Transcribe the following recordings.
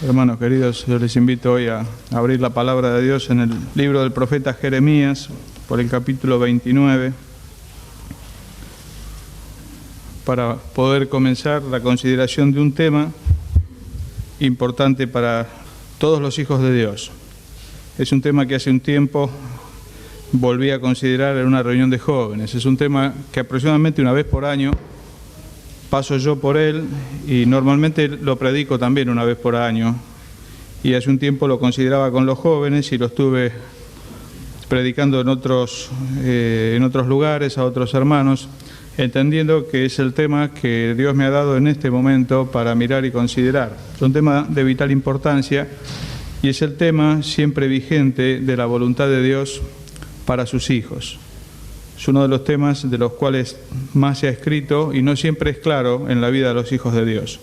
Hermanos queridos, yo les invito hoy a abrir la palabra de Dios en el libro del profeta Jeremías, por el capítulo 29, para poder comenzar la consideración de un tema importante para todos los hijos de Dios. Es un tema que hace un tiempo volví a considerar en una reunión de jóvenes. Es un tema que aproximadamente una vez por año paso yo por él y normalmente lo predico también una vez por año. Y hace un tiempo lo consideraba con los jóvenes y lo estuve predicando en otros lugares, a otros hermanos, entendiendo que es el tema que Dios me ha dado en este momento para mirar y considerar. Es un tema de vital importancia y es el tema siempre vigente de la voluntad de Dios para sus hijos. Es uno de los temas de los cuales más se ha escrito y no siempre es claro en la vida de los hijos de Dios.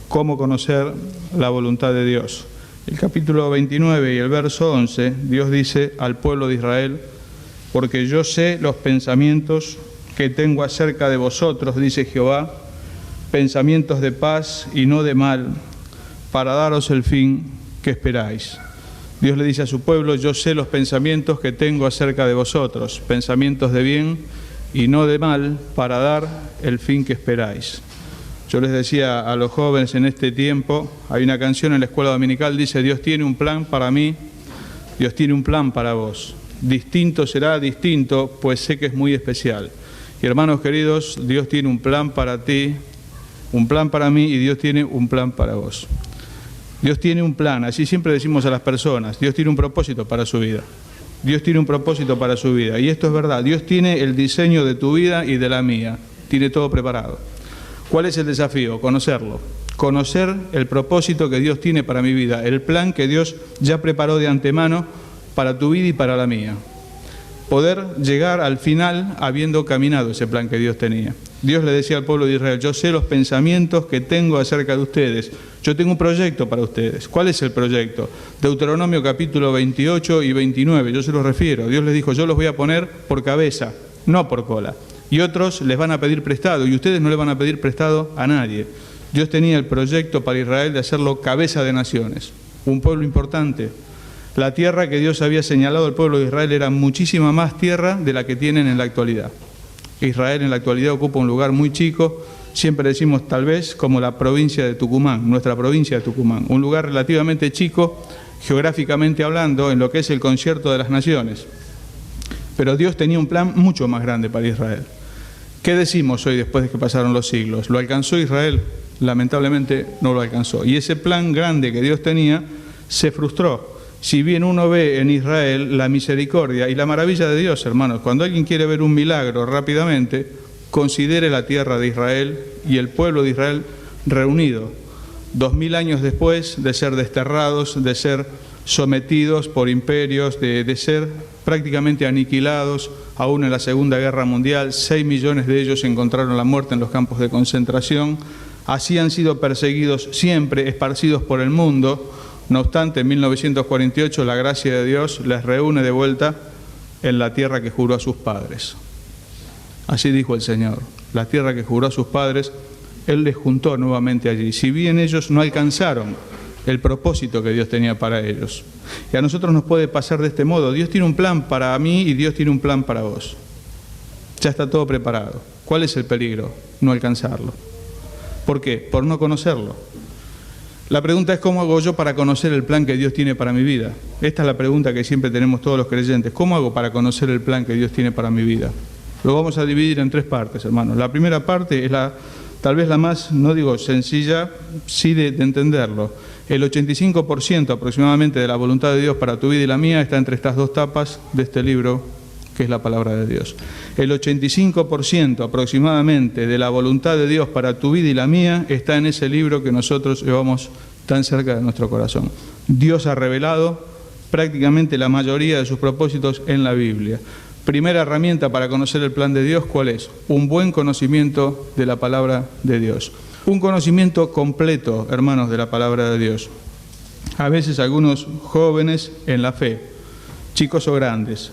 ¿Cómo conocer la voluntad de Dios? El capítulo 29 y el verso 11, Dios dice al pueblo de Israel: porque yo sé los pensamientos que tengo acerca de vosotros, dice Jehová, pensamientos de paz y no de mal, para daros el fin que esperáis. Dios le dice a su pueblo: yo sé los pensamientos que tengo acerca de vosotros, pensamientos de bien y no de mal, para dar el fin que esperáis. Yo les decía a los jóvenes en este tiempo, hay una canción en la escuela dominical, dice: Dios tiene un plan para mí, Dios tiene un plan para vos. Distinto será distinto, pues sé que es muy especial. Y hermanos queridos, Dios tiene un plan para ti, un plan para mí, y Dios tiene un plan para vos. Dios tiene un plan, así siempre decimos a las personas, Dios tiene un propósito para su vida. Dios tiene un propósito para su vida, y esto es verdad. Dios tiene el diseño de tu vida y de la mía, tiene todo preparado. ¿Cuál es el desafío? Conocerlo, conocer el propósito que Dios tiene para mi vida, el plan que Dios ya preparó de antemano para tu vida y para la mía. Poder llegar al final habiendo caminado ese plan que Dios tenía. Dios le decía al pueblo de Israel: yo sé los pensamientos que tengo acerca de ustedes. Yo tengo un proyecto para ustedes. ¿Cuál es el proyecto? Deuteronomio capítulo 28 y 29, yo se los refiero. Dios les dijo: yo los voy a poner por cabeza, no por cola. Y otros les van a pedir prestado, y ustedes no le van a pedir prestado a nadie. Dios tenía el proyecto para Israel de hacerlo cabeza de naciones, un pueblo importante. La tierra que Dios había señalado al pueblo de Israel era muchísima más tierra de la que tienen en la actualidad. Israel en la actualidad ocupa un lugar muy chico, siempre decimos tal vez como la provincia de Tucumán, nuestra provincia de Tucumán, un lugar relativamente chico, geográficamente hablando, en lo que es el concierto de las naciones. Pero Dios tenía un plan mucho más grande para Israel. ¿Qué decimos hoy después de que pasaron los siglos? ¿Lo alcanzó Israel? Lamentablemente no lo alcanzó. Y ese plan grande que Dios tenía se frustró. Si bien uno ve en Israel la misericordia y la maravilla de Dios, hermanos, cuando alguien quiere ver un milagro rápidamente, considere la tierra de Israel y el pueblo de Israel reunido, 2000 años después de ser desterrados, de ser sometidos por imperios, de ser prácticamente aniquilados, aún en la Segunda Guerra Mundial. 6 millones de ellos encontraron la muerte en los campos de concentración. Así han sido perseguidos siempre, esparcidos por el mundo. No obstante, en 1948 la gracia de Dios les reúne de vuelta en la tierra que juró a sus padres. Así dijo el Señor: la tierra que juró a sus padres, Él les juntó nuevamente allí. Si bien ellos no alcanzaron el propósito que Dios tenía para ellos. Y a nosotros nos puede pasar de este modo: Dios tiene un plan para mí y Dios tiene un plan para vos. Ya está todo preparado. ¿Cuál es el peligro? No alcanzarlo. ¿Por qué? Por no conocerlo. La pregunta es: ¿cómo hago yo para conocer el plan que Dios tiene para mi vida? Esta es la pregunta que siempre tenemos todos los creyentes. ¿Cómo hago para conocer el plan que Dios tiene para mi vida? Lo vamos a dividir en 3 partes, hermanos. La primera parte es tal vez la más, no digo sencilla, sí de entenderlo. El 85% aproximadamente de la voluntad de Dios para tu vida y la mía está entre estas 2 tapas de este libro, que es la palabra de Dios. El 85% aproximadamente de la voluntad de Dios para tu vida y la mía está en ese libro que nosotros llevamos tan cerca de nuestro corazón. Dios ha revelado prácticamente la mayoría de sus propósitos en la Biblia. Primera herramienta para conocer el plan de Dios, ¿cuál es? Un buen conocimiento de la palabra de Dios. Un conocimiento completo, hermanos, de la palabra de Dios. A veces algunos jóvenes en la fe, chicos o grandes,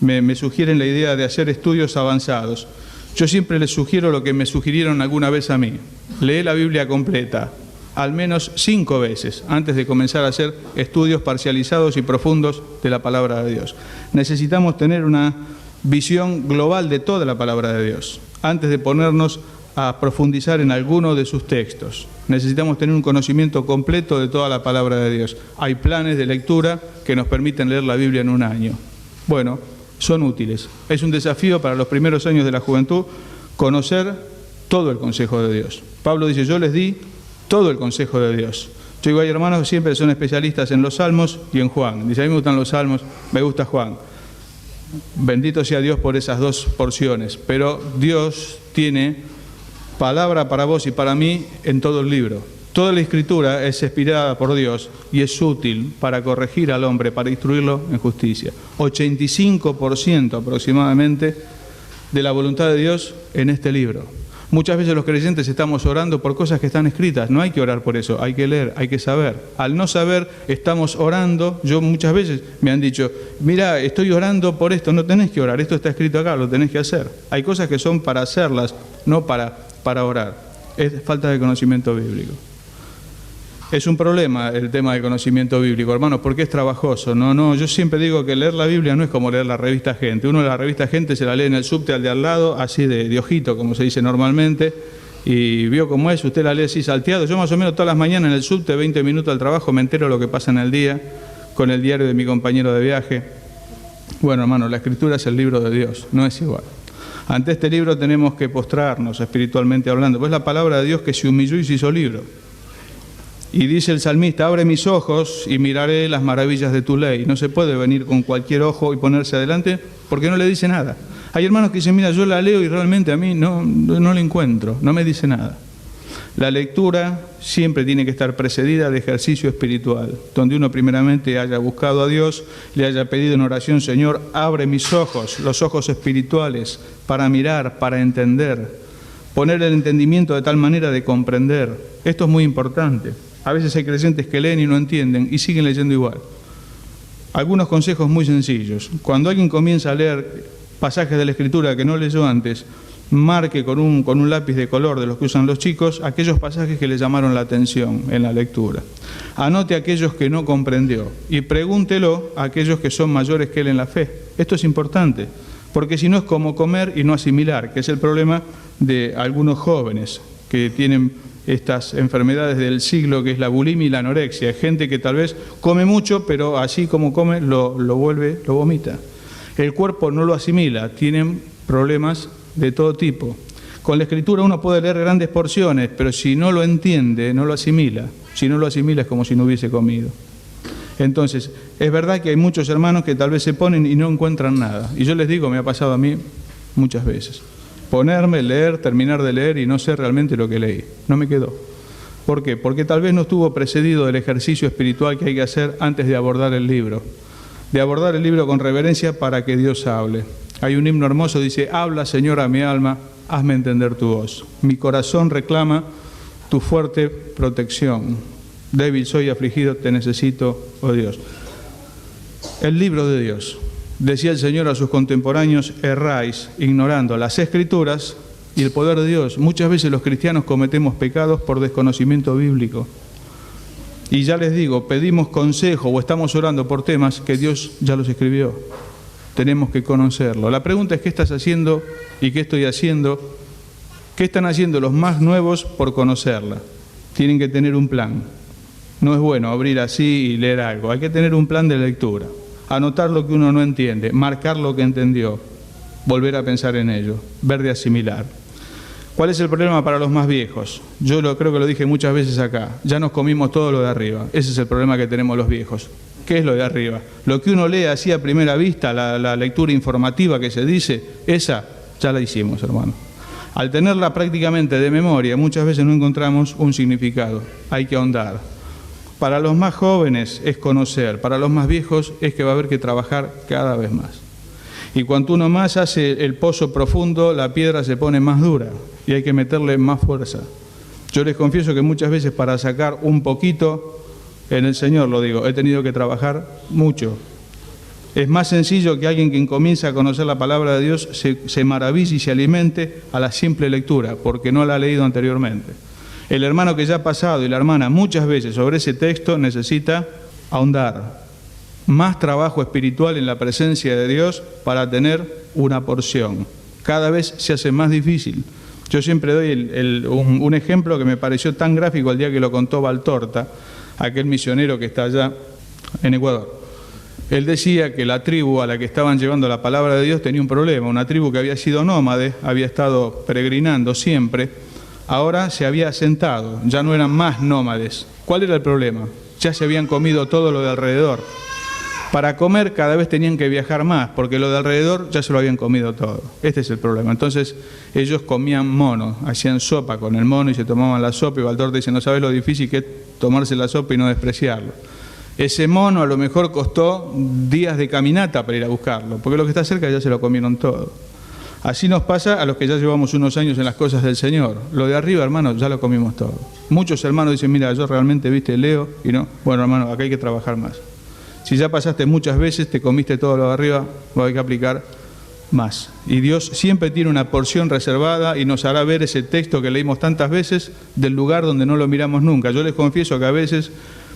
me sugieren la idea de hacer estudios avanzados. Yo siempre les sugiero lo que me sugirieron alguna vez a mí: lee la Biblia completa. al menos 5 veces antes de comenzar a hacer estudios parcializados y profundos de la palabra de Dios. Necesitamos tener una visión global de toda la palabra de Dios antes de ponernos a profundizar en alguno de sus textos. Necesitamos tener un conocimiento completo de toda la palabra de Dios. Hay planes de lectura que nos permiten leer la Biblia en un año. Bueno, son útiles. Es un desafío para los primeros años de la juventud conocer todo el consejo de Dios. Pablo dice, yo les di todo el consejo de Dios. Yo digo, hay hermanos que siempre son especialistas en los Salmos y en Juan. Dice, a mí me gustan los Salmos, me gusta Juan. Bendito sea Dios por esas dos porciones. Pero Dios tiene palabra para vos y para mí en todo el libro. Toda la Escritura es inspirada por Dios y es útil para corregir al hombre, para instruirlo en justicia. 85% aproximadamente de la voluntad de Dios en este libro. Muchas veces los creyentes estamos orando por cosas que están escritas. No hay que orar por eso, hay que leer, hay que saber. Al no saber, estamos orando. Yo muchas veces me han dicho, mira, estoy orando por esto. No tenés que orar, esto está escrito acá, lo tenés que hacer. Hay cosas que son para hacerlas, no para orar. Es falta de conocimiento bíblico. Es un problema el tema del conocimiento bíblico, hermanos, porque es trabajoso. No, yo siempre digo que leer la Biblia no es como leer la revista Gente. Uno de la revista Gente se la lee en el subte al de al lado, así de ojito, como se dice normalmente, y vio cómo es, usted la lee así salteado. Yo más o menos todas las mañanas en el subte, 20 minutos al trabajo, me entero de lo que pasa en el día, con el diario de mi compañero de viaje. Bueno, hermanos, la Escritura es el libro de Dios, no es igual. Ante este libro tenemos que postrarnos espiritualmente hablando, pues es la palabra de Dios que se humilló y se hizo libro. Y dice el salmista, abre mis ojos y miraré las maravillas de tu ley. No se puede venir con cualquier ojo y ponerse adelante porque no le dice nada. Hay hermanos que dicen, mira, yo la leo y realmente a mí no la encuentro, no me dice nada. La lectura siempre tiene que estar precedida de ejercicio espiritual, donde uno primeramente haya buscado a Dios, le haya pedido en oración, Señor, abre mis ojos, los ojos espirituales, para mirar, para entender, poner el entendimiento de tal manera de comprender. Esto es muy importante. A veces hay creyentes que leen y no entienden y siguen leyendo igual. Algunos consejos muy sencillos. Cuando alguien comienza a leer pasajes de la Escritura que no leyó antes, marque con un lápiz de color de los que usan los chicos aquellos pasajes que le llamaron la atención en la lectura. Anote aquellos que no comprendió y pregúntelo a aquellos que son mayores que él en la fe. Esto es importante, porque si no es como comer y no asimilar, que es el problema de algunos jóvenes que tienen estas enfermedades del siglo, que es la bulimia y la anorexia. Hay gente que tal vez come mucho, pero así como come, lo vomita. El cuerpo no lo asimila, tienen problemas de todo tipo. Con la Escritura uno puede leer grandes porciones, pero si no lo entiende, no lo asimila. Si no lo asimila es como si no hubiese comido. Entonces, es verdad que hay muchos hermanos que tal vez se ponen y no encuentran nada. Y yo les digo, me ha pasado a mí muchas veces. Ponerme, leer, terminar de leer y no sé realmente lo que leí. No me quedó. ¿Por qué? Porque tal vez no estuvo precedido del ejercicio espiritual que hay que hacer antes de abordar el libro. De abordar el libro con reverencia para que Dios hable. Hay un himno hermoso, dice, habla, Señor, a mi alma, hazme entender tu voz. Mi corazón reclama tu fuerte protección. Débil soy, afligido, te necesito, oh Dios. El libro de Dios. Decía el Señor a sus contemporáneos, erráis, ignorando las Escrituras y el poder de Dios. Muchas veces los cristianos cometemos pecados por desconocimiento bíblico. Y ya les digo, pedimos consejo o estamos orando por temas que Dios ya los escribió. Tenemos que conocerlo. La pregunta es, ¿qué estás haciendo y qué estoy haciendo? ¿Qué están haciendo los más nuevos por conocerla? Tienen que tener un plan. No es bueno abrir así y leer algo. Hay que tener un plan de lectura. Anotar lo que uno no entiende, marcar lo que entendió, volver a pensar en ello, ver de asimilar. ¿Cuál es el problema para los más viejos? Yo creo que lo dije muchas veces acá, ya nos comimos todo lo de arriba, ese es el problema que tenemos los viejos. ¿Qué es lo de arriba? Lo que uno lee así a primera vista, la lectura informativa que se dice, esa ya la hicimos, hermano. Al tenerla prácticamente de memoria, muchas veces no encontramos un significado, hay que ahondar. Para los más jóvenes es conocer, para los más viejos es que va a haber que trabajar cada vez más. Y cuanto uno más hace el pozo profundo, la piedra se pone más dura y hay que meterle más fuerza. Yo les confieso que muchas veces para sacar un poquito, en el Señor lo digo, he tenido que trabajar mucho. Es más sencillo que alguien que comienza a conocer la palabra de Dios se maraville y se alimente a la simple lectura, porque no la ha leído anteriormente. El hermano que ya ha pasado y la hermana muchas veces sobre ese texto necesita ahondar. Más trabajo espiritual en la presencia de Dios para tener una porción. Cada vez se hace más difícil. Yo siempre doy un ejemplo que me pareció tan gráfico el día que lo contó Valtorta, aquel misionero que está allá en Ecuador. Él decía que la tribu a la que estaban llevando la palabra de Dios tenía un problema. Una tribu que había sido nómade, había estado peregrinando siempre, ahora se había asentado, ya no eran más nómades. ¿Cuál era el problema? Ya se habían comido todo lo de alrededor. Para comer cada vez tenían que viajar más, porque lo de alrededor ya se lo habían comido todo. Este es el problema. Entonces ellos comían mono, hacían sopa con el mono y se tomaban la sopa, y Valtorta dice, no sabes lo difícil que es tomarse la sopa y no despreciarlo. Ese mono a lo mejor costó días de caminata para ir a buscarlo, porque lo que está cerca ya se lo comieron todo. Así nos pasa a los que ya llevamos unos años en las cosas del Señor. Lo de arriba, hermanos, ya lo comimos todo. Muchos hermanos dicen, mira, yo realmente, leo, y no. Bueno, hermano, acá hay que trabajar más. Si ya pasaste muchas veces, te comiste todo lo de arriba, hay que aplicar más. Y Dios siempre tiene una porción reservada y nos hará ver ese texto que leímos tantas veces del lugar donde no lo miramos nunca. Yo les confieso que a veces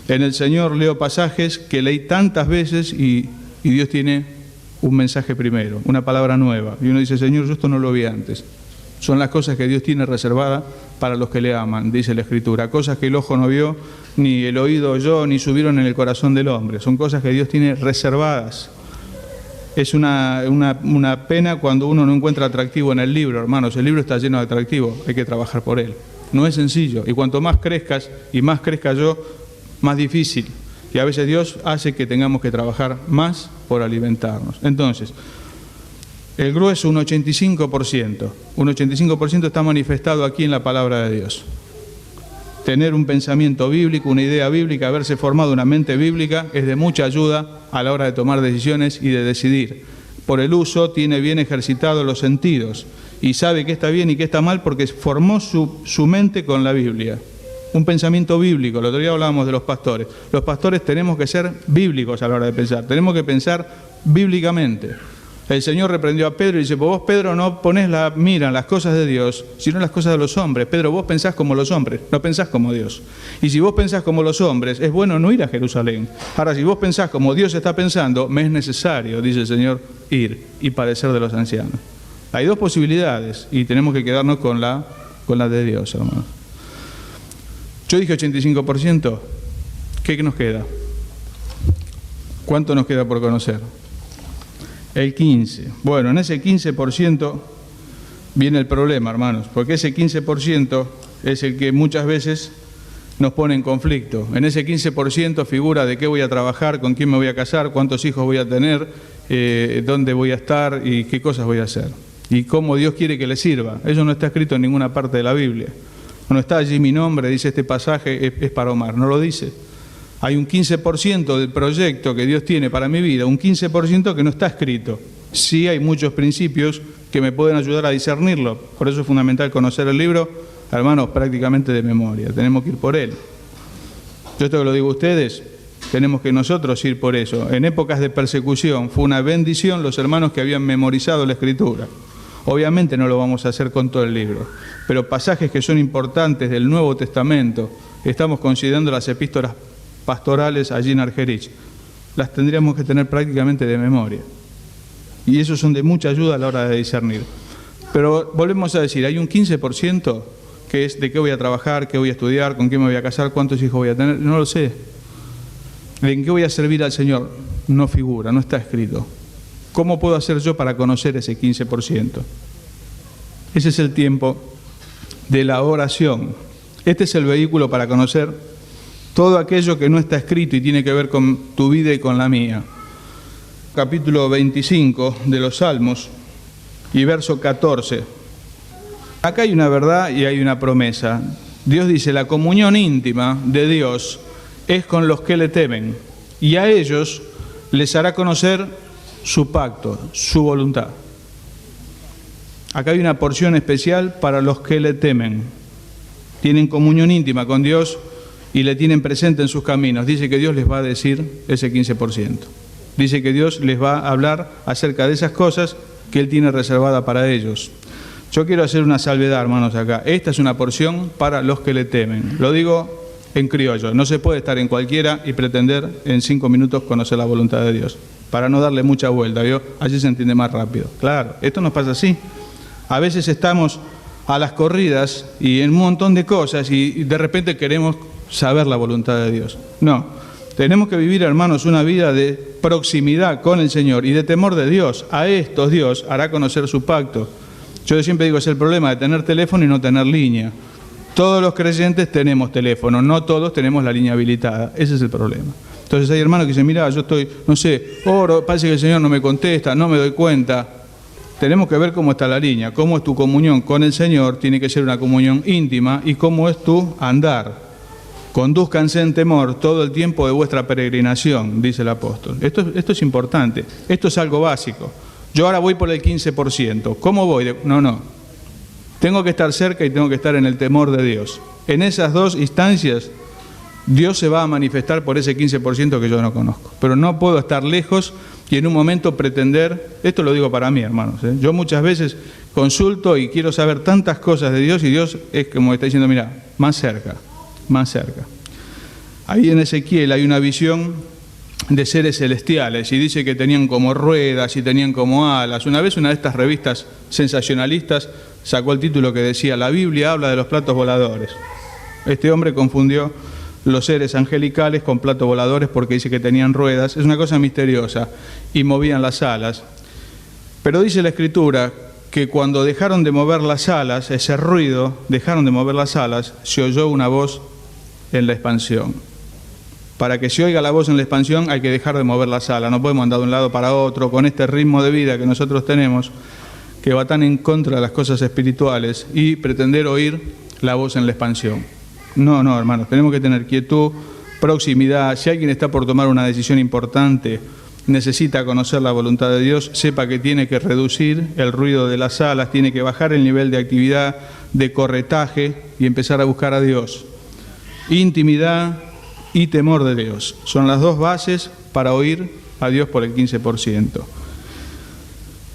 en el Señor leo pasajes que leí tantas veces y Dios tiene un mensaje primero, una palabra nueva. Y uno dice, Señor, yo esto no lo vi antes. Son las cosas que Dios tiene reservadas para los que le aman, dice la Escritura. Cosas que el ojo no vio, ni el oído oyó, ni subieron en el corazón del hombre. Son cosas que Dios tiene reservadas. Es una pena cuando uno no encuentra atractivo en el libro, hermanos. El libro está lleno de atractivo, hay que trabajar por él. No es sencillo. Y cuanto más crezcas y más crezca yo, más difícil. Y a veces Dios hace que tengamos que trabajar más por alimentarnos. Entonces, el grueso, un 85%. Un 85% está manifestado aquí en la palabra de Dios. Tener un pensamiento bíblico, una idea bíblica, haberse formado una mente bíblica es de mucha ayuda a la hora de tomar decisiones y de decidir. Por el uso tiene bien ejercitados los sentidos y sabe qué está bien y qué está mal porque formó su mente con la Biblia. Un pensamiento bíblico. El otro día hablábamos de los pastores. Los pastores tenemos que ser bíblicos a la hora de pensar. Tenemos que pensar bíblicamente. El Señor reprendió a Pedro y dice, pues vos, Pedro, no ponés la mira en las cosas de Dios, sino en las cosas de los hombres. Pedro, vos pensás como los hombres, no pensás como Dios. Y si vos pensás como los hombres, es bueno no ir a Jerusalén. Ahora, si vos pensás como Dios está pensando, me es necesario, dice el Señor, ir y padecer de los ancianos. Hay dos posibilidades y tenemos que quedarnos con la de Dios, hermanos. Yo dije 85%, ¿qué nos queda? ¿Cuánto nos queda por conocer? El 15%. Bueno, en ese 15% viene el problema, hermanos, porque ese 15% es el que muchas veces nos pone en conflicto. En ese 15% figura de qué voy a trabajar, con quién me voy a casar, cuántos hijos voy a tener, dónde voy a estar y qué cosas voy a hacer. Y cómo Dios quiere que le sirva. Eso no está escrito en ninguna parte de la Biblia. No está allí mi nombre, dice este pasaje, es para Omar, no lo dice. Hay un 15% del proyecto que Dios tiene para mi vida, un 15% que no está escrito. Sí hay muchos principios que me pueden ayudar a discernirlo. Por eso es fundamental conocer el libro, hermanos, prácticamente de memoria. Tenemos que ir por él. Yo esto que lo digo a ustedes, tenemos que nosotros ir por eso. En épocas de persecución fue una bendición los hermanos que habían memorizado la Escritura. Obviamente no lo vamos a hacer con todo el libro, pero pasajes que son importantes del Nuevo Testamento, estamos considerando las epístolas pastorales allí en Argerich, las tendríamos que tener prácticamente de memoria. Y esos son de mucha ayuda a la hora de discernir. Pero volvemos a decir, hay un 15% que es de qué voy a trabajar, qué voy a estudiar, con quién me voy a casar, cuántos hijos voy a tener, no lo sé. ¿En qué voy a servir al Señor? No figura, no está escrito. ¿Cómo puedo hacer yo para conocer ese 15%? Ese es el tiempo de la oración. Este es el vehículo para conocer todo aquello que no está escrito y tiene que ver con tu vida y con la mía. Capítulo 25 de los Salmos y verso 14. Acá hay una verdad y hay una promesa. Dios dice, la comunión íntima de Dios es con los que le temen y a ellos les hará conocer su pacto, su voluntad. Acá hay una porción especial para los que le temen. Tienen comunión íntima con Dios y le tienen presente en sus caminos. Dice que Dios les va a decir ese 15%. Dice que Dios les va a hablar acerca de esas cosas que Él tiene reservada para ellos. Yo quiero hacer una salvedad, hermanos, acá. Esta es una porción para los que le temen. Lo digo en criollo. No se puede estar en cualquiera y pretender en 5 minutos conocer la voluntad de Dios. Para no darle mucha vuelta, ¿vio? Así se entiende más rápido. Claro, esto nos pasa así. A veces estamos a las corridas y en un montón de cosas y de repente queremos saber la voluntad de Dios. No, tenemos que vivir, hermanos, una vida de proximidad con el Señor y de temor de Dios. A estos Dios hará conocer su pacto. Yo siempre digo, es el problema de tener teléfono y no tener línea. Todos los creyentes tenemos teléfono, no todos tenemos la línea habilitada. Ese es el problema. Entonces hay hermanos que dicen, mira, yo estoy, no sé, oro, parece que el Señor no me contesta, no me doy cuenta. Tenemos que ver cómo está la línea, cómo es tu comunión con el Señor, tiene que ser una comunión íntima, y cómo es tu andar. Condúzcanse en temor todo el tiempo de vuestra peregrinación, dice el apóstol. Esto es importante, esto es algo básico. Yo ahora voy por el 15%. ¿Cómo voy? No. Tengo que estar cerca y tengo que estar en el temor de Dios. En esas dos instancias, Dios se va a manifestar por ese 15% que yo no conozco. Pero no puedo estar lejos y en un momento pretender, esto lo digo para mí, hermanos, yo muchas veces consulto y quiero saber tantas cosas de Dios y Dios es como está diciendo, mira, más cerca. Ahí en Ezequiel hay una visión de seres celestiales y dice que tenían como ruedas y tenían como alas. Una vez una de estas revistas sensacionalistas sacó el título que decía, la Biblia habla de los platos voladores. Este hombre confundió los seres angelicales con platos voladores porque dice que tenían ruedas. Es una cosa misteriosa y movían las alas. Pero dice la Escritura que cuando dejaron de mover las alas, ese ruido, dejaron de mover las alas, se oyó una voz en la expansión. Para que se oiga la voz en la expansión hay que dejar de mover las alas. No podemos andar de un lado para otro con este ritmo de vida que nosotros tenemos, que va tan en contra de las cosas espirituales, y pretender oír la voz en la expansión. No, hermanos, tenemos que tener quietud, proximidad. Si alguien está por tomar una decisión importante, necesita conocer la voluntad de Dios, sepa que tiene que reducir el ruido de las alas, tiene que bajar el nivel de actividad, de corretaje y empezar a buscar a Dios. Intimidad y temor de Dios son las dos bases para oír a Dios por el 15%.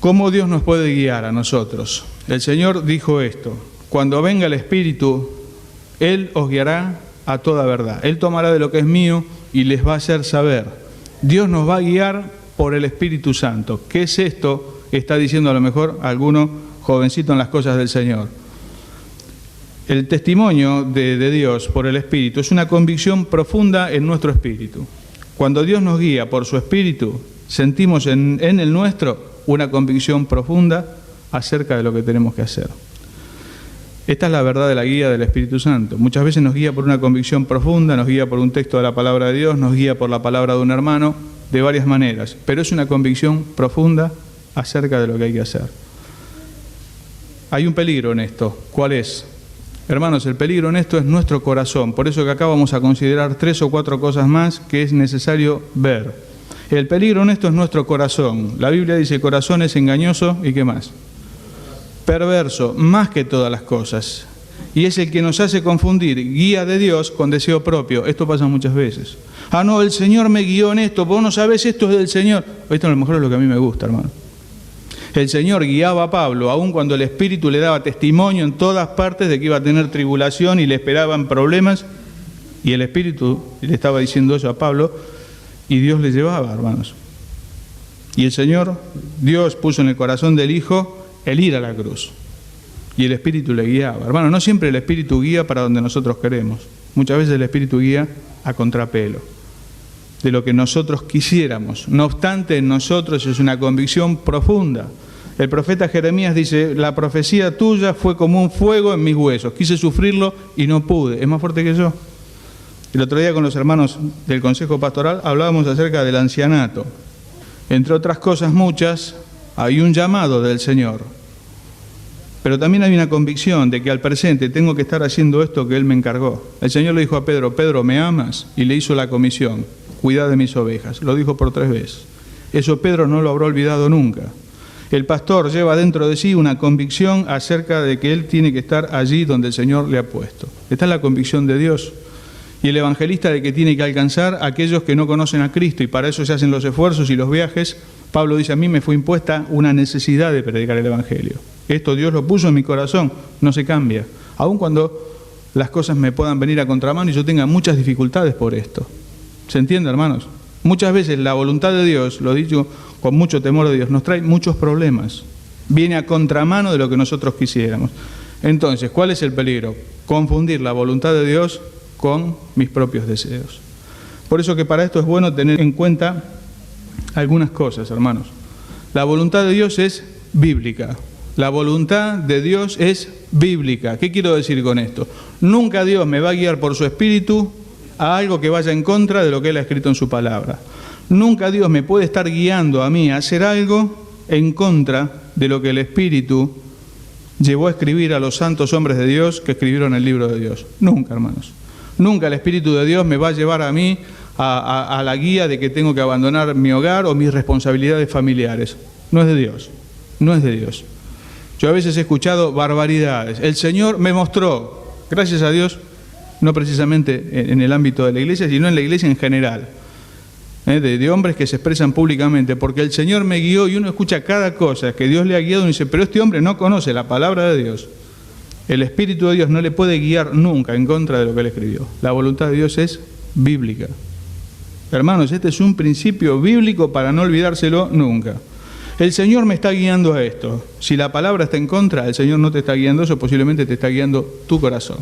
¿Cómo Dios nos puede guiar a nosotros? El Señor dijo esto, cuando venga el Espíritu, Él os guiará a toda verdad. Él tomará de lo que es mío y les va a hacer saber. Dios nos va a guiar por el Espíritu Santo. ¿Qué es esto? Está diciendo a lo mejor alguno jovencito en las cosas del Señor. El testimonio de Dios por el Espíritu es una convicción profunda en nuestro espíritu. Cuando Dios nos guía por su Espíritu, sentimos en el nuestro una convicción profunda acerca de lo que tenemos que hacer. Esta es la verdad de la guía del Espíritu Santo. Muchas veces nos guía por una convicción profunda, nos guía por un texto de la palabra de Dios, nos guía por la palabra de un hermano, de varias maneras, pero es una convicción profunda acerca de lo que hay que hacer. Hay un peligro en esto. ¿Cuál es? Hermanos, el peligro en esto es nuestro corazón. Por eso que acá vamos a considerar 3 o 4 cosas más que es necesario ver. El peligro en esto es nuestro corazón. La Biblia dice corazón es engañoso y ¿qué más? Perverso, más que todas las cosas. Y es el que nos hace confundir guía de Dios con deseo propio. Esto pasa muchas veces. Ah, no, el Señor me guió en esto, vos no sabés, esto es del Señor. Esto a lo mejor es lo que a mí me gusta, hermano. El Señor guiaba a Pablo, aun cuando el Espíritu le daba testimonio en todas partes de que iba a tener tribulación y le esperaban problemas, y el Espíritu le estaba diciendo eso a Pablo, y Dios le llevaba, hermanos. Y el Señor, Dios puso en el corazón del Hijo el ir a la cruz, y el Espíritu le guiaba. Hermano, no siempre el Espíritu guía para donde nosotros queremos. Muchas veces el Espíritu guía a contrapelo de lo que nosotros quisiéramos. No obstante, en nosotros es una convicción profunda. El profeta Jeremías dice, la profecía tuya fue como un fuego en mis huesos. Quise sufrirlo y no pude. Es más fuerte que yo. El otro día con los hermanos del Consejo Pastoral hablábamos acerca del ancianato. Entre otras cosas muchas, hay un llamado del Señor. Pero también hay una convicción de que al presente tengo que estar haciendo esto que Él me encargó. El Señor le dijo a Pedro, Pedro, ¿me amas? Y le hizo la comisión. Cuidad de mis ovejas. Lo dijo por 3 veces. Eso Pedro no lo habrá olvidado nunca. El pastor lleva dentro de sí una convicción acerca de que él tiene que estar allí donde el Señor le ha puesto. Esta es la convicción de Dios. Y el evangelista de que tiene que alcanzar a aquellos que no conocen a Cristo, y para eso se hacen los esfuerzos y los viajes. Pablo dice, a mí me fue impuesta una necesidad de predicar el Evangelio. Esto Dios lo puso en mi corazón, no se cambia. Aun cuando las cosas me puedan venir a contramano y yo tenga muchas dificultades por esto. ¿Se entiende, hermanos? Muchas veces la voluntad de Dios, lo dicho con mucho temor de Dios, nos trae muchos problemas. Viene a contramano de lo que nosotros quisiéramos. Entonces, ¿cuál es el peligro? Confundir la voluntad de Dios con mis propios deseos. Por eso que para esto es bueno tener en cuenta algunas cosas, hermanos. La voluntad de Dios es bíblica. La voluntad de Dios es bíblica. ¿Qué quiero decir con esto? Nunca Dios me va a guiar por su Espíritu a algo que vaya en contra de lo que Él ha escrito en su palabra. Nunca Dios me puede estar guiando a mí a hacer algo en contra de lo que el Espíritu llevó a escribir a los santos hombres de Dios que escribieron el libro de Dios. Nunca, hermanos. Nunca el Espíritu de Dios me va a llevar a mí a la guía de que tengo que abandonar mi hogar o mis responsabilidades familiares. No es de Dios. No es de Dios. Yo a veces he escuchado barbaridades. El Señor me mostró, gracias a Dios, no precisamente en el ámbito de la iglesia, sino en la iglesia en general, de hombres que se expresan públicamente, porque el Señor me guió, y uno escucha cada cosa que Dios le ha guiado y dice, pero este hombre no conoce la palabra de Dios. El Espíritu de Dios no le puede guiar nunca en contra de lo que Él escribió. La voluntad de Dios es bíblica. Hermanos, este es un principio bíblico para no olvidárselo nunca. El Señor me está guiando a esto. Si la palabra está en contra, el Señor no te está guiando eso, posiblemente te está guiando tu corazón.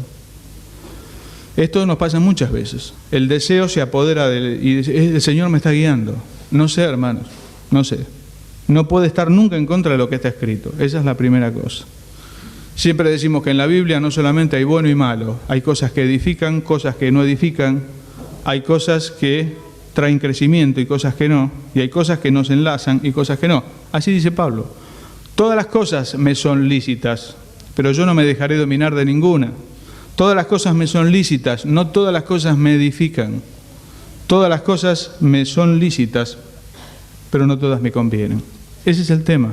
Esto nos pasa muchas veces. El deseo se apodera y dice, el Señor me está guiando. No sé, hermanos, no sé. No puede estar nunca en contra de lo que está escrito. Esa es la primera cosa. Siempre decimos que en la Biblia no solamente hay bueno y malo. Hay cosas que edifican, cosas que no edifican. Hay cosas que traen crecimiento y cosas que no. Y hay cosas que nos enlazan y cosas que no. Así dice Pablo. Todas las cosas me son lícitas, pero yo no me dejaré dominar de ninguna. Todas las cosas me son lícitas, no todas las cosas me edifican. Todas las cosas me son lícitas, pero no todas me convienen. Ese es el tema.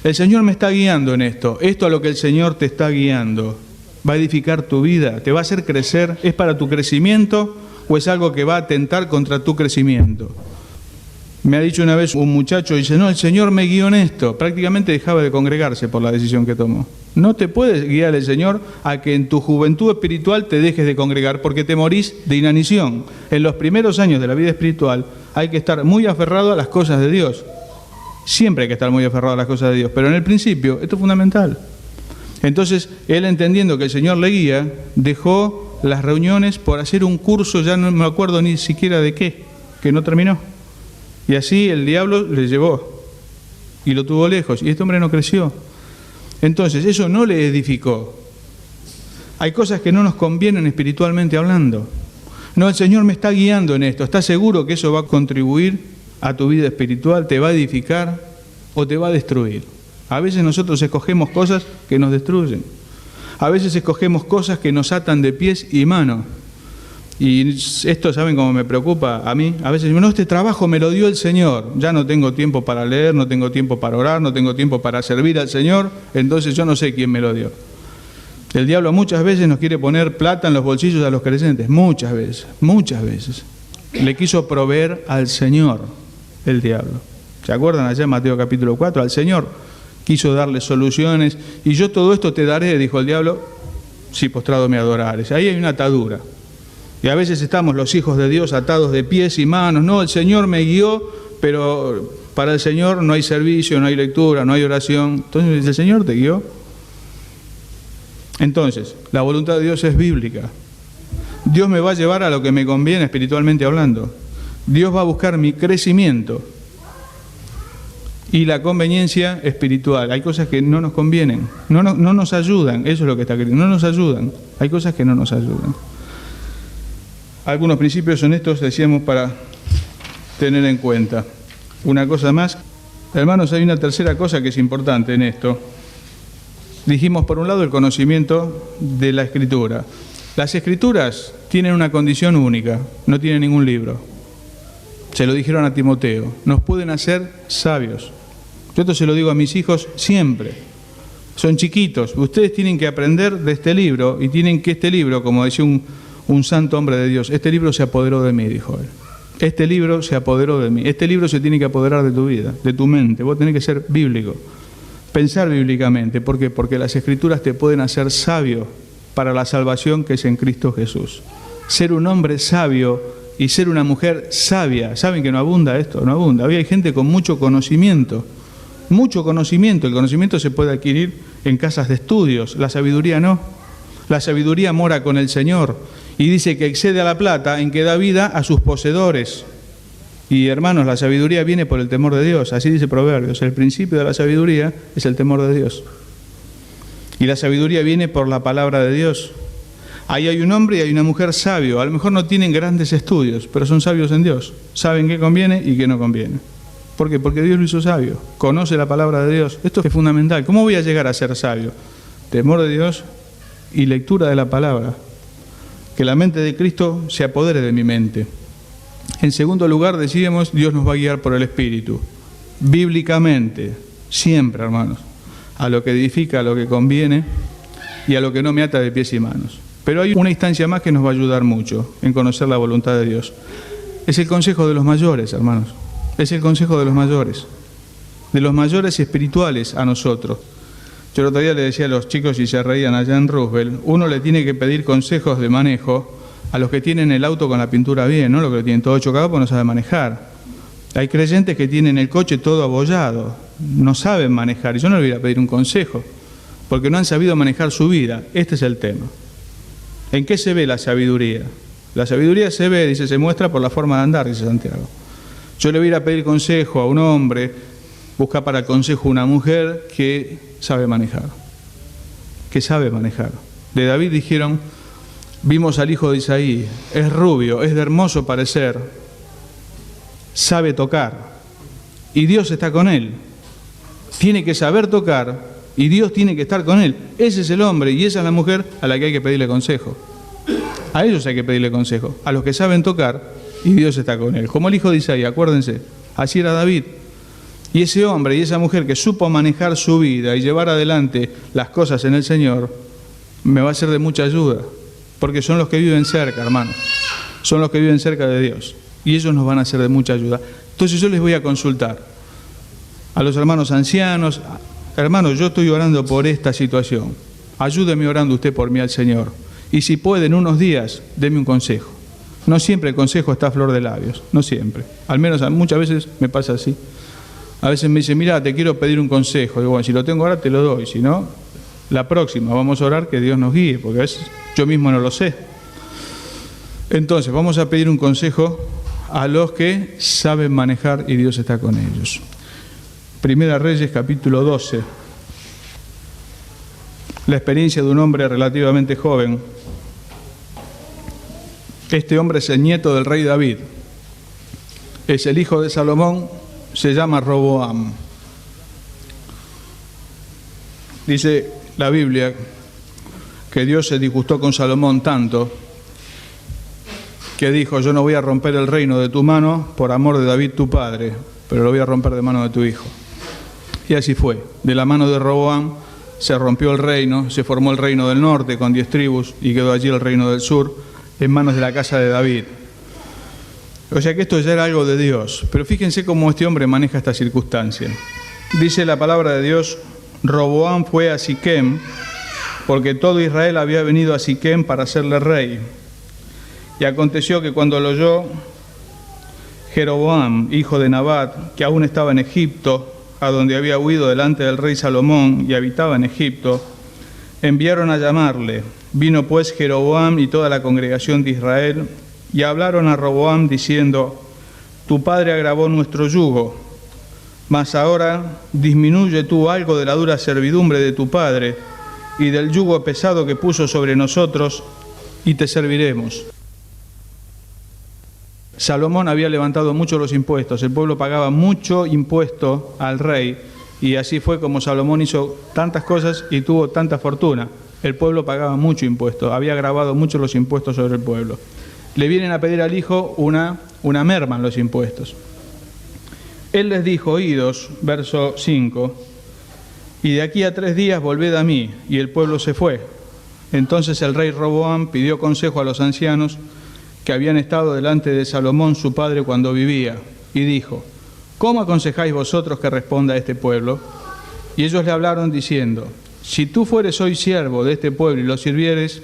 El Señor me está guiando en esto. Esto a lo que el Señor te está guiando va a edificar tu vida, te va a hacer crecer. ¿Es para tu crecimiento o es algo que va a atentar contra tu crecimiento? Me ha dicho una vez un muchacho, dice, no, el Señor me guió en esto. Prácticamente dejaba de congregarse por la decisión que tomó. No te puede guiar el Señor a que en tu juventud espiritual te dejes de congregar porque te morís de inanición. En los primeros años de la vida espiritual hay que estar muy aferrado a las cosas de Dios. Siempre hay que estar muy aferrado a las cosas de Dios, pero en el principio esto es fundamental. Entonces, él entendiendo que el Señor le guía, dejó las reuniones por hacer un curso, ya no me acuerdo ni siquiera de qué, que no terminó. Y así el diablo le llevó y lo tuvo lejos, y este hombre no creció. Entonces, eso no le edificó. Hay cosas que no nos convienen espiritualmente hablando. No, el Señor me está guiando en esto. ¿Estás seguro que eso va a contribuir a tu vida espiritual? ¿Te va a edificar o te va a destruir? A veces nosotros escogemos cosas que nos destruyen. A veces escogemos cosas que nos atan de pies y manos. Y esto, ¿saben cómo me preocupa a mí? A veces digo, no, este trabajo me lo dio el Señor. Ya no tengo tiempo para leer, no tengo tiempo para orar, no tengo tiempo para servir al Señor. Entonces yo no sé quién me lo dio. El diablo muchas veces nos quiere poner plata en los bolsillos a los creyentes. Muchas veces, muchas veces. Le quiso proveer al Señor el diablo. ¿Se acuerdan allá en Mateo capítulo 4? Al Señor quiso darle soluciones. Y yo todo esto te daré, dijo el diablo, si postrado me adorares. Ahí hay una atadura. Y a veces estamos los hijos de Dios atados de pies y manos. No, el Señor me guió, pero para el Señor no hay servicio, no hay lectura, no hay oración. Entonces, ¿el Señor te guió? Entonces, la voluntad de Dios es bíblica. Dios me va a llevar a lo que me conviene espiritualmente hablando. Dios va a buscar mi crecimiento y la conveniencia espiritual. Hay cosas que no nos convienen, no nos ayudan. Eso es lo que está queriendo. No nos ayudan. Hay cosas que no nos ayudan. Algunos principios son estos, decíamos, para tener en cuenta. Una cosa más. Hermanos, hay una tercera cosa que es importante en esto. Dijimos, por un lado, el conocimiento de la Escritura. Las Escrituras tienen una condición única, no tienen ningún libro. Se lo dijeron a Timoteo, nos pueden hacer sabios. Yo esto se lo digo a mis hijos siempre. Son chiquitos, ustedes tienen que aprender de este libro y tienen que este libro, como decía un santo hombre de Dios, este libro se apoderó de mí, dijo él. Este libro se apoderó de mí. Este libro se tiene que apoderar de tu vida, de tu mente. Vos tenés que ser bíblico. Pensar bíblicamente. ¿Por qué? Porque las Escrituras te pueden hacer sabio para la salvación que es en Cristo Jesús. Ser un hombre sabio y ser una mujer sabia. ¿Saben que no abunda esto? No abunda. Hoy hay gente con mucho conocimiento. Mucho conocimiento. El conocimiento se puede adquirir en casas de estudios. La sabiduría no. La sabiduría mora con el Señor. Y dice que excede a la plata en que da vida a sus poseedores. Y hermanos, la sabiduría viene por el temor de Dios. Así dice Proverbios. El principio de la sabiduría es el temor de Dios. Y la sabiduría viene por la palabra de Dios. Ahí hay un hombre y hay una mujer sabio. A lo mejor no tienen grandes estudios, pero son sabios en Dios. Saben qué conviene y qué no conviene. ¿Por qué? Porque Dios lo hizo sabio. Conoce la palabra de Dios. Esto es fundamental. ¿Cómo voy a llegar a ser sabio? Temor de Dios y lectura de la palabra. Que la mente de Cristo se apodere de mi mente. En segundo lugar, decíamos, Dios nos va a guiar por el Espíritu. Bíblicamente, siempre, hermanos. A lo que edifica, a lo que conviene y a lo que no me ata de pies y manos. Pero hay una instancia más que nos va a ayudar mucho en conocer la voluntad de Dios. Es el consejo de los mayores, hermanos. Es el consejo de los mayores espirituales a nosotros. Yo el otro día le decía a los chicos y se reían allá en Roosevelt, uno le tiene que pedir consejos de manejo a los que tienen el auto con la pintura bien, no los que lo tienen todo chocado porque no saben manejar. Hay creyentes que tienen el coche todo abollado, no saben manejar, y yo no le voy a pedir un consejo, porque no han sabido manejar su vida. Este es el tema. ¿En qué se ve la sabiduría? La sabiduría se ve, dice, se muestra por la forma de andar, dice Santiago. Yo le voy a ir a pedir consejo a un hombre, busca para consejo una mujer que sabe manejar. Que sabe manejar. De David dijeron, vimos al hijo de Isaí, es rubio, es de hermoso parecer, sabe tocar, y Dios está con él. Tiene que saber tocar, y Dios tiene que estar con él. Ese es el hombre, y esa es la mujer a la que hay que pedirle consejo. A ellos hay que pedirle consejo, a los que saben tocar, y Dios está con él. Como el hijo de Isaí, acuérdense, así era David. Y ese hombre y esa mujer que supo manejar su vida y llevar adelante las cosas en el Señor, me va a ser de mucha ayuda. Porque son los que viven cerca, hermanos. Son los que viven cerca de Dios. Y ellos nos van a ser de mucha ayuda. Entonces yo les voy a consultar a los hermanos ancianos. Hermanos, yo estoy orando por esta situación. Ayúdeme orando usted por mí al Señor. Y si puede, en unos días, deme un consejo. No siempre el consejo está a flor de labios. No siempre. Al menos muchas veces me pasa así. A veces me dice, mira, te quiero pedir un consejo. Digo, bueno, si lo tengo ahora te lo doy. Si no, la próxima vamos a orar que Dios nos guíe. Porque a veces yo mismo no lo sé. Entonces, vamos a pedir un consejo a los que saben manejar y Dios está con ellos. Primera Reyes, capítulo 12. La experiencia de un hombre relativamente joven. Este hombre es el nieto del rey David. Es el hijo de Salomón, se llama Roboam. Dice la Biblia que Dios se disgustó con Salomón tanto que dijo, yo no voy a romper el reino de tu mano por amor de David tu padre, pero lo voy a romper de mano de tu hijo. Y así fue. De la mano de Roboam se rompió el reino, se formó el reino del norte con 10 tribus y quedó allí el reino del sur en manos de la casa de David. O sea que esto ya era algo de Dios. Pero fíjense cómo este hombre maneja esta circunstancia. Dice la palabra de Dios, Roboam fue a Siquem, porque todo Israel había venido a Siquem para hacerle rey. Y aconteció que cuando lo oyó Jeroboam, hijo de Nabat, que aún estaba en Egipto, a donde había huido delante del rey Salomón y habitaba en Egipto, enviaron a llamarle. Vino pues Jeroboam y toda la congregación de Israel, y hablaron a Roboam diciendo, tu padre agravó nuestro yugo, mas ahora disminuye tú algo de la dura servidumbre de tu padre y del yugo pesado que puso sobre nosotros, y te serviremos. Salomón había levantado mucho los impuestos, el pueblo pagaba mucho impuesto al rey, y así fue como Salomón hizo tantas cosas y tuvo tanta fortuna. El pueblo pagaba mucho impuesto, había agravado mucho los impuestos sobre el pueblo. Le vienen a pedir al hijo una merma en los impuestos. Él les dijo, oídos, verso 5, y de aquí a 3 días volved a mí, y el pueblo se fue. Entonces el rey Roboam pidió consejo a los ancianos que habían estado delante de Salomón su padre cuando vivía, y dijo, ¿cómo aconsejáis vosotros que responda a este pueblo? Y ellos le hablaron diciendo: si tú fueres hoy siervo de este pueblo y los sirvieres,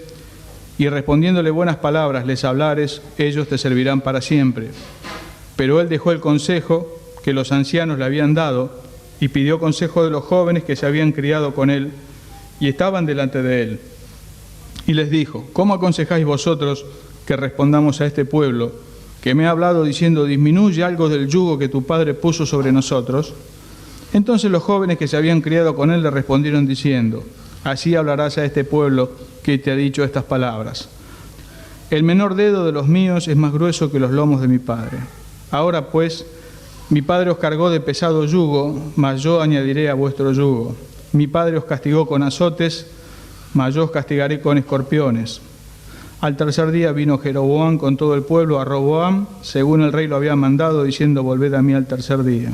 y respondiéndole buenas palabras les hablares, ellos te servirán para siempre. Pero él dejó el consejo que los ancianos le habían dado y pidió consejo de los jóvenes que se habían criado con él y estaban delante de él. Y les dijo: ¿cómo aconsejáis vosotros que respondamos a este pueblo que me ha hablado diciendo: disminuye algo del yugo que tu padre puso sobre nosotros? Entonces los jóvenes que se habían criado con él le respondieron diciendo: así hablarás a este pueblo que te ha dicho estas palabras: el menor dedo de los míos es más grueso que los lomos de mi padre. Ahora pues, mi padre os cargó de pesado yugo, mas yo añadiré a vuestro yugo. Mi padre os castigó con azotes, mas yo os castigaré con escorpiones. Al tercer día vino Jeroboam con todo el pueblo a Roboam, según el rey lo había mandado, diciendo: volved a mí al tercer día.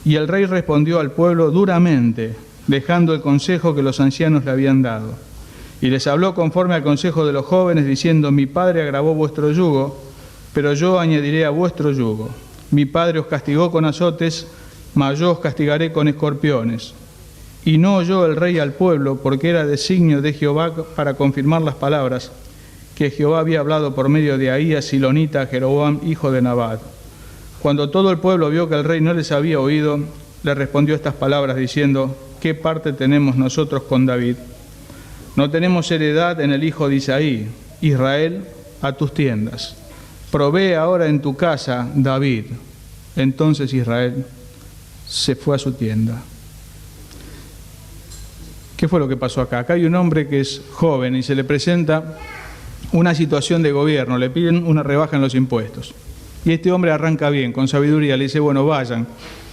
Y el rey respondió al pueblo duramente, dejando el consejo que los ancianos le habían dado. Y les habló conforme al consejo de los jóvenes, diciendo: mi padre agravó vuestro yugo, pero yo añadiré a vuestro yugo. Mi padre os castigó con azotes, mas yo os castigaré con escorpiones. Y no oyó el rey al pueblo, porque era designio de Jehová para confirmar las palabras que Jehová había hablado por medio de Ahías silonita a Jeroboam, hijo de Nabat. Cuando todo el pueblo vio que el rey no les había oído, le respondió estas palabras diciendo: ¿qué parte tenemos nosotros con David? No tenemos heredad en el hijo de Isaí. Israel, a tus tiendas. Provee ahora en tu casa, David. Entonces Israel se fue a su tienda. ¿Qué fue lo que pasó acá? Acá hay un hombre que es joven y se le presenta una situación de gobierno, le piden una rebaja en los impuestos. Y este hombre arranca bien, con sabiduría, le dice: bueno, vayan,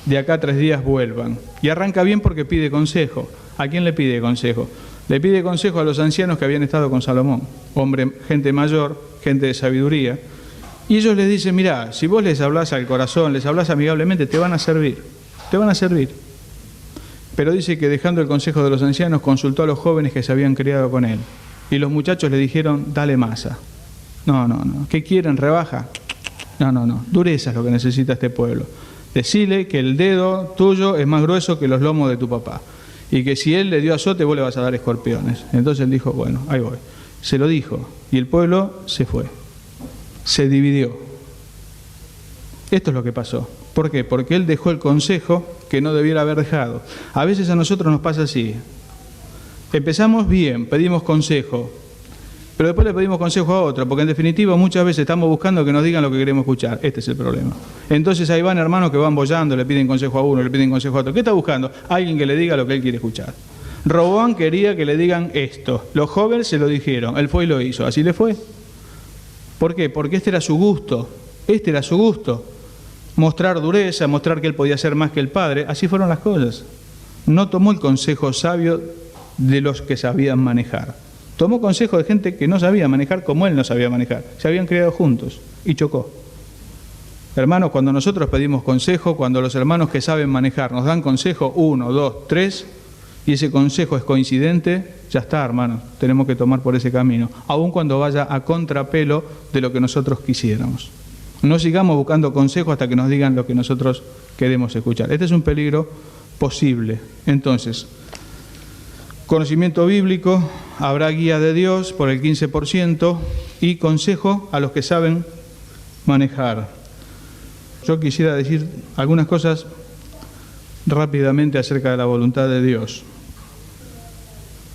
de acá 3 días vuelvan. Y arranca bien porque pide consejo. ¿A quién le pide consejo? Le pide consejo a los ancianos que habían estado con Salomón, gente mayor, gente de sabiduría. Y ellos les dicen: mirá, si vos les hablás al corazón, les hablás amigablemente, te van a servir, te van a servir. Pero dice que dejando el consejo de los ancianos, consultó a los jóvenes que se habían criado con él. Y los muchachos le dijeron: dale masa. No. ¿Qué quieren? ¿Rebaja? No. Dureza es lo que necesita este pueblo. Decile que el dedo tuyo es más grueso que los lomos de tu papá. Y que si él le dio azote, vos le vas a dar escorpiones. Entonces él dijo: bueno, ahí voy. Se lo dijo. Y el pueblo se fue. Se dividió. Esto es lo que pasó. ¿Por qué? Porque él dejó el consejo que no debiera haber dejado. A veces a nosotros nos pasa así. Empezamos bien, pedimos consejo, pero después le pedimos consejo a otro, porque en definitiva muchas veces estamos buscando que nos digan lo que queremos escuchar. Este es el problema. Entonces ahí van hermanos que van boyando, le piden consejo a uno, le piden consejo a otro. ¿Qué está buscando? Alguien que le diga lo que él quiere escuchar. Roboam quería que le digan esto. Los jóvenes se lo dijeron. Él fue y lo hizo. Así le fue. ¿Por qué? Porque este era su gusto. Este era su gusto. Mostrar dureza, mostrar que él podía ser más que el padre. Así fueron las cosas. No tomó el consejo sabio de los que sabían manejar. Tomó consejo de gente que no sabía manejar como él no sabía manejar. Se habían criado juntos y chocó. Hermanos, cuando nosotros pedimos consejo, cuando los hermanos que saben manejar nos dan consejo, 1, 2, 3, y ese consejo es coincidente, ya está, hermanos, tenemos que tomar por ese camino, aun cuando vaya a contrapelo de lo que nosotros quisiéramos. No sigamos buscando consejo hasta que nos digan lo que nosotros queremos escuchar. Este es un peligro posible. Entonces, conocimiento bíblico, habrá guía de Dios por el 15% y consejo a los que saben manejar. Yo quisiera decir algunas cosas rápidamente acerca de la voluntad de Dios.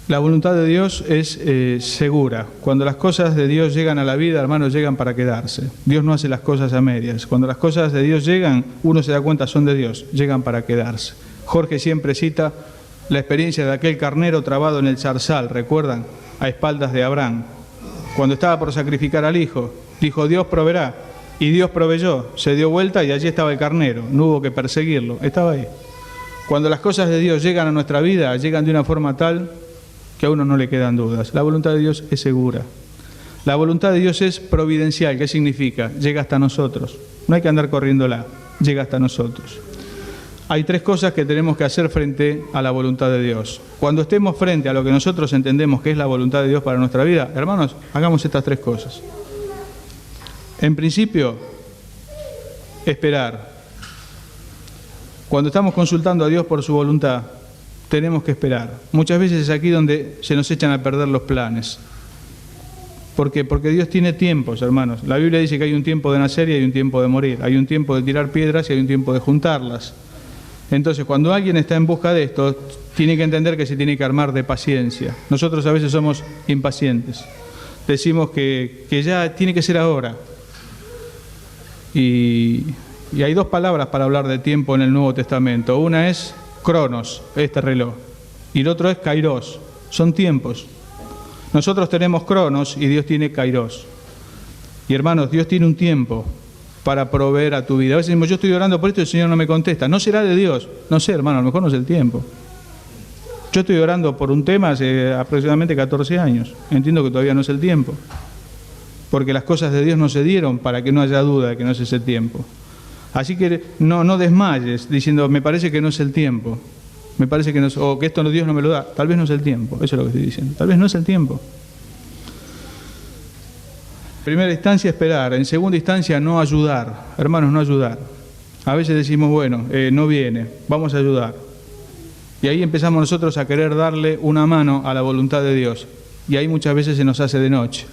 La voluntad de Dios es segura. Cuando las cosas de Dios llegan a la vida, hermanos, llegan para quedarse. Dios no hace las cosas a medias. Cuando las cosas de Dios llegan, uno se da cuenta son de Dios, llegan para quedarse. Jorge siempre cita la experiencia de aquel carnero trabado en el zarzal, ¿recuerdan? A espaldas de Abraham. Cuando estaba por sacrificar al hijo, dijo: Dios proveerá. Y Dios proveyó. Se dio vuelta y allí estaba el carnero. No hubo que perseguirlo, estaba ahí. Cuando las cosas de Dios llegan a nuestra vida, llegan de una forma tal que a uno no le quedan dudas. La voluntad de Dios es segura. La voluntad de Dios es providencial. ¿Qué significa? Llega hasta nosotros. No hay que andar corriéndola. Llega hasta nosotros. Hay 3 cosas que tenemos que hacer frente a la voluntad de Dios. Cuando estemos frente a lo que nosotros entendemos que es la voluntad de Dios para nuestra vida, hermanos, hagamos estas 3 cosas. En principio, esperar. Cuando estamos consultando a Dios por su voluntad, tenemos que esperar. Muchas veces es aquí donde se nos echan a perder los planes. ¿Por qué? Porque Dios tiene tiempos, hermanos. La Biblia dice que hay un tiempo de nacer y hay un tiempo de morir. Hay un tiempo de tirar piedras y hay un tiempo de juntarlas. Entonces, cuando alguien está en busca de esto, tiene que entender que se tiene que armar de paciencia. Nosotros a veces somos impacientes. Decimos que ya tiene que ser ahora. Y hay dos palabras para hablar de tiempo en el Nuevo Testamento. Una es cronos, este reloj, y el otro es kairos. Son tiempos. Nosotros tenemos cronos y Dios tiene kairos. Y hermanos, Dios tiene un tiempo para proveer a tu vida. A veces decimos, yo estoy orando por esto y el Señor no me contesta. ¿No será de Dios? No sé, hermano, a lo mejor no es el tiempo. Yo estoy orando por un tema hace aproximadamente 14 años. Entiendo que todavía no es el tiempo. Porque las cosas de Dios no se dieron para que no haya duda de que no es ese tiempo. Así que no desmayes diciendo, me parece que no es el tiempo. Me parece que no es, o que esto Dios no me lo da. Tal vez no es el tiempo. Eso es lo que estoy diciendo. Tal vez no es el tiempo. En primera instancia, esperar. En segunda instancia, no ayudar. Hermanos, no ayudar. A veces decimos, bueno, no viene, vamos a ayudar. Y ahí empezamos nosotros a querer darle una mano a la voluntad de Dios. Y ahí muchas veces se nos hace de noche.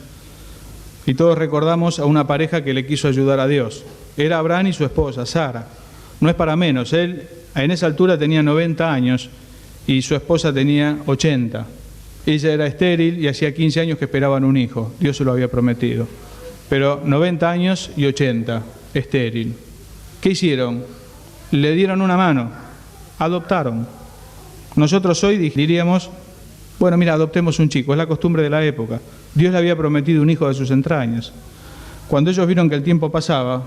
Y todos recordamos a una pareja que le quiso ayudar a Dios. Era Abraham y su esposa, Sara. No es para menos. Él en esa altura tenía 90 años y su esposa tenía 80. Ella era estéril y hacía 15 años que esperaban un hijo. Dios se lo había prometido. Pero 90 años y 80, estéril. ¿Qué hicieron? Le dieron una mano. Adoptaron. Nosotros hoy diríamos, bueno, mira, adoptemos un chico. Es la costumbre de la época. Dios le había prometido un hijo de sus entrañas. Cuando ellos vieron que el tiempo pasaba,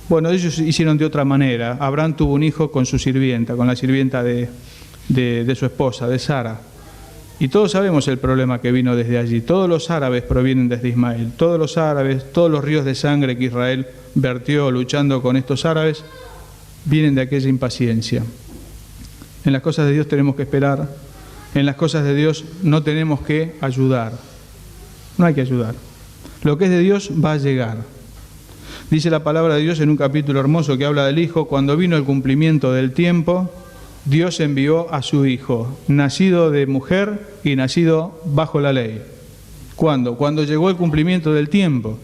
bueno, ellos hicieron de otra manera. Abraham tuvo un hijo con su sirvienta, con la sirvienta de su esposa, de Sara. Y todos sabemos el problema que vino desde allí. Todos los árabes provienen desde Ismael. Todos los árabes, todos los ríos de sangre que Israel vertió luchando con estos árabes, vienen de aquella impaciencia. En las cosas de Dios tenemos que esperar. En las cosas de Dios no tenemos que ayudar. No hay que ayudar. Lo que es de Dios va a llegar. Dice la palabra de Dios en un capítulo hermoso que habla del Hijo. Cuando vino el cumplimiento del tiempo, Dios envió a su Hijo, nacido de mujer y nacido bajo la ley. ¿Cuándo? Cuando llegó el cumplimiento del tiempo.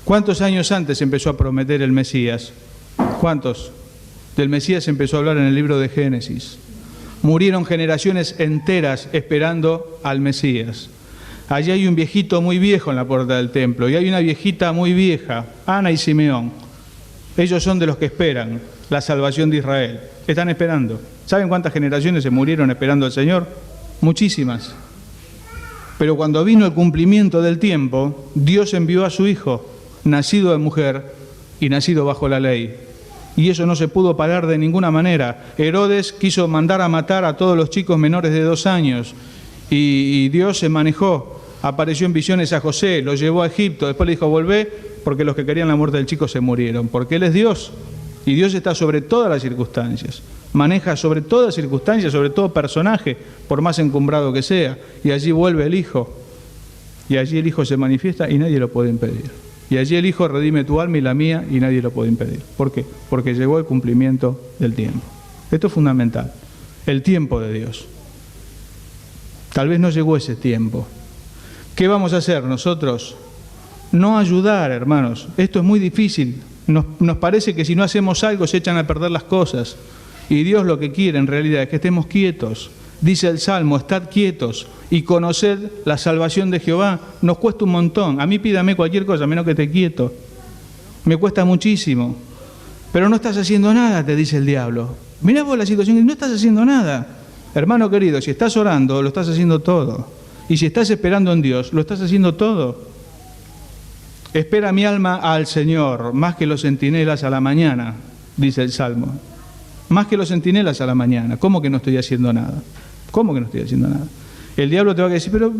¿Cuántos años antes empezó a prometer el Mesías? ¿Cuántos? Del Mesías empezó a hablar en el libro de Génesis. Murieron generaciones enteras esperando al Mesías. Allí hay un viejito muy viejo en la puerta del templo y hay una viejita muy vieja, Ana y Simeón. Ellos son de los que esperan la salvación de Israel. Están esperando. ¿Saben cuántas generaciones se murieron esperando al Señor? Muchísimas. Pero cuando vino el cumplimiento del tiempo, Dios envió a su Hijo, nacido de mujer y nacido bajo la ley. Y eso no se pudo parar de ninguna manera. Herodes quiso mandar a matar a todos los chicos menores de 2 años. Y Dios se manejó, apareció en visiones a José, lo llevó a Egipto, después le dijo, volvé, porque los que querían la muerte del chico se murieron, porque Él es Dios, y Dios está sobre todas las circunstancias, maneja sobre todas circunstancias, sobre todo personaje, por más encumbrado que sea, y allí vuelve el Hijo, y allí el Hijo se manifiesta y nadie lo puede impedir, y allí el Hijo redime tu alma y la mía y nadie lo puede impedir. ¿Por qué? Porque llegó el cumplimiento del tiempo. Esto es fundamental, el tiempo de Dios. Tal vez no llegó ese tiempo. ¿Qué vamos a hacer nosotros? No ayudar, hermanos. Esto es muy difícil. Nos parece que si no hacemos algo se echan a perder las cosas. Y Dios lo que quiere en realidad es que estemos quietos. Dice el Salmo, estad quietos y conoced la salvación de Jehová. Nos cuesta un montón. A mí pídame cualquier cosa, menos que esté quieto. Me cuesta muchísimo. Pero no estás haciendo nada, te dice el diablo. Mirá vos la situación, no estás haciendo nada. Hermano querido, si estás orando, lo estás haciendo todo. Y si estás esperando en Dios, lo estás haciendo todo. Espera mi alma al Señor, más que los centinelas a la mañana, dice el Salmo. Más que los centinelas a la mañana. ¿Cómo que no estoy haciendo nada? ¿Cómo que no estoy haciendo nada? El diablo te va a decir, pero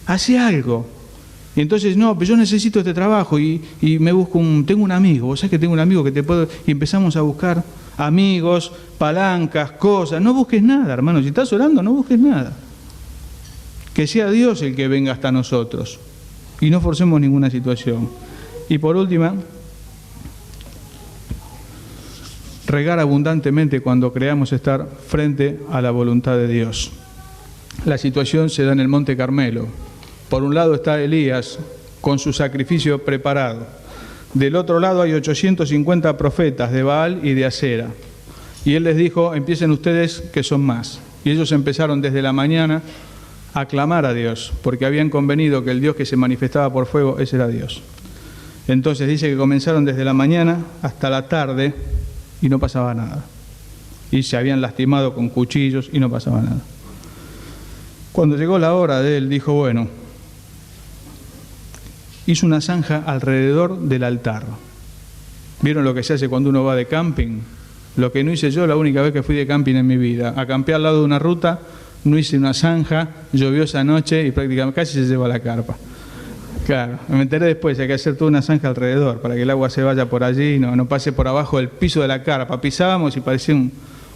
hace algo. Y entonces, no, pero yo necesito este trabajo y me busco tengo un amigo. ¿Vos sabés que tengo un amigo que te puedo? Y empezamos a buscar amigos, palancas, cosas. No busques nada, hermano. Si estás orando, no busques nada. Que sea Dios el que venga hasta nosotros. Y no forcemos ninguna situación. Y por última, regar abundantemente cuando creamos estar frente a la voluntad de Dios. La situación se da en el Monte Carmelo. Por un lado está Elías con su sacrificio preparado. Del otro lado hay 850 profetas de Baal y de Asera. Y él les dijo, empiecen ustedes que son más. Y ellos empezaron desde la mañana a clamar a Dios, porque habían convenido que el Dios que se manifestaba por fuego, ese era Dios. Entonces dice que comenzaron desde la mañana hasta la tarde y no pasaba nada. Y se habían lastimado con cuchillos y no pasaba nada. Cuando llegó la hora de él, dijo, bueno, hizo una zanja alrededor del altar. ¿Vieron lo que se hace cuando uno va de camping? Lo que no hice yo la única vez que fui de camping en mi vida. Acampé al lado de una ruta, no hice una zanja, llovió esa noche y prácticamente casi se lleva la carpa. Claro, me enteré después, hay que hacer toda una zanja alrededor para que el agua se vaya por allí y no pase por abajo del piso de la carpa. Pisábamos y parecía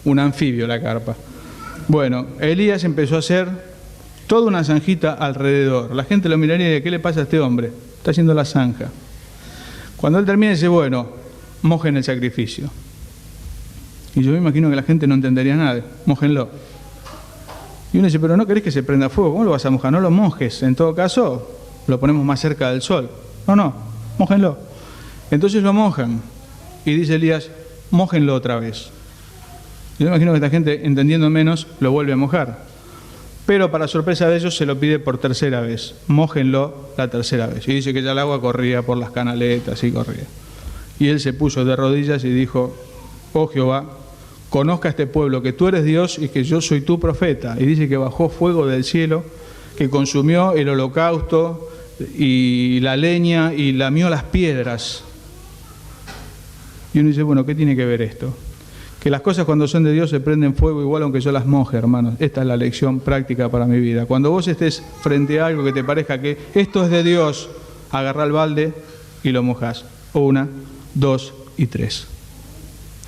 un anfibio la carpa. Bueno, Elías empezó a hacer toda una zanjita alrededor. La gente lo miraría y diría, ¿qué le pasa a este hombre? Está haciendo la zanja. Cuando él termina dice, bueno, mojen el sacrificio. Y yo me imagino que la gente no entendería nada, mójenlo. Y uno dice, pero ¿no querés que se prenda fuego? ¿Cómo lo vas a mojar? No lo mojes, en todo caso lo ponemos más cerca del sol. No, mójenlo. Entonces lo mojan. Y dice Elías, mójenlo otra vez. Yo me imagino que esta gente, entendiendo menos, lo vuelve a mojar. Pero para sorpresa de ellos se lo pide por tercera vez. Mójenlo la tercera vez. Y dice que ya el agua corría por las canaletas y corría. Y él se puso de rodillas y dijo, oh Jehová, conozca a este pueblo que tú eres Dios y que yo soy tu profeta. Y dice que bajó fuego del cielo, que consumió el holocausto y la leña y lamió las piedras. Y uno dice, bueno, ¿qué tiene que ver esto? Que las cosas cuando son de Dios se prenden fuego igual aunque yo las moje, hermanos. Esta es la lección práctica para mi vida. Cuando vos estés frente a algo que te parezca que esto es de Dios, agarrá el balde y lo mojás. 1, 2 y 3.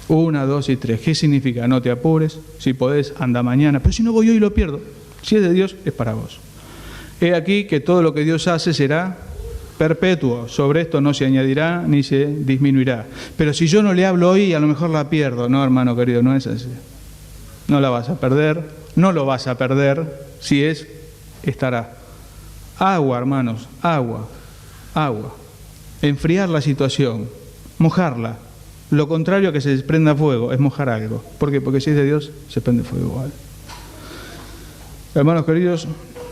1, 2 y 3. ¿Qué significa? No te apures, si podés, anda mañana. Pero si no voy hoy lo pierdo. Si es de Dios, es para vos. He aquí que todo lo que Dios hace será perpetuo. Sobre esto no se añadirá ni se disminuirá. Pero si yo no le hablo hoy, a lo mejor la pierdo. No, hermano querido, no es así. No la vas a perder, no lo vas a perder. Si es, estará. Agua, hermanos, agua. Enfriar la situación, mojarla. Lo contrario a que se desprenda fuego es mojar algo. ¿Por qué? Porque si es de Dios, se prende fuego igual. Hermanos queridos,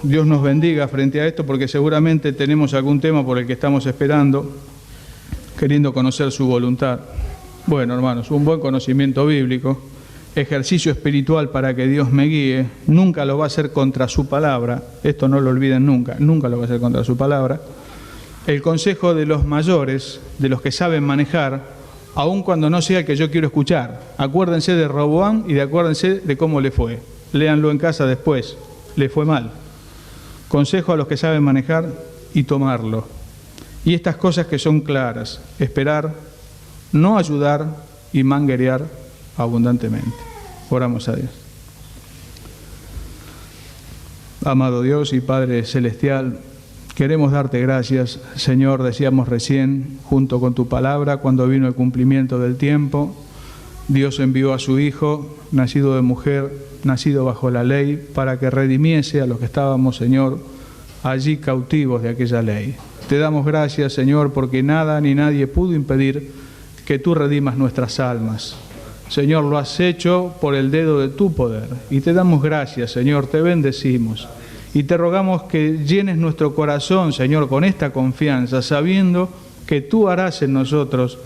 Dios nos bendiga frente a esto porque seguramente tenemos algún tema por el que estamos esperando, queriendo conocer su voluntad. Bueno, hermanos, un buen conocimiento bíblico, ejercicio espiritual para que Dios me guíe, nunca lo va a hacer contra su palabra, esto no lo olviden nunca lo va a hacer contra su palabra. El consejo de los mayores, de los que saben manejar, aun cuando no sea el que yo quiero escuchar. Acuérdense de Roboam y acuérdense de cómo le fue. Léanlo en casa después, le fue mal. Consejo a los que saben manejar y tomarlo. Y estas cosas que son claras, esperar, no ayudar y manguerear abundantemente. Oramos a Dios. Amado Dios y Padre Celestial, queremos darte gracias, Señor, decíamos recién, junto con tu palabra, cuando vino el cumplimiento del tiempo, Dios envió a su Hijo, nacido de mujer, nacido bajo la ley, para que redimiese a los que estábamos, Señor, allí cautivos de aquella ley. Te damos gracias, Señor, porque nada ni nadie pudo impedir que tú redimas nuestras almas. Señor, lo has hecho por el dedo de tu poder. Y te damos gracias, Señor, te bendecimos. Y te rogamos que llenes nuestro corazón, Señor, con esta confianza, sabiendo que tú harás en nosotros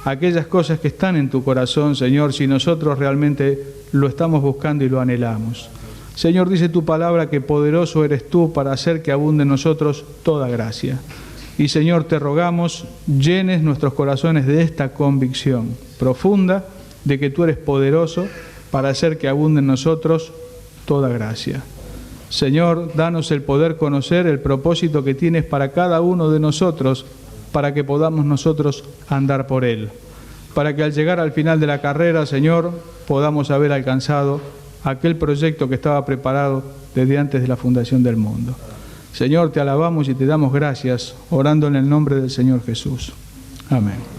aquellas cosas que están en tu corazón, Señor, si nosotros realmente lo estamos buscando y lo anhelamos. Señor, dice tu palabra que poderoso eres tú para hacer que abunde en nosotros toda gracia. Y Señor, te rogamos, llenes nuestros corazones de esta convicción profunda de que tú eres poderoso para hacer que abunde en nosotros toda gracia. Señor, danos el poder conocer el propósito que tienes para cada uno de nosotros, para que podamos nosotros andar por él. Para que al llegar al final de la carrera, Señor, podamos haber alcanzado aquel proyecto que estaba preparado desde antes de la fundación del mundo. Señor, te alabamos y te damos gracias, orando en el nombre del Señor Jesús. Amén.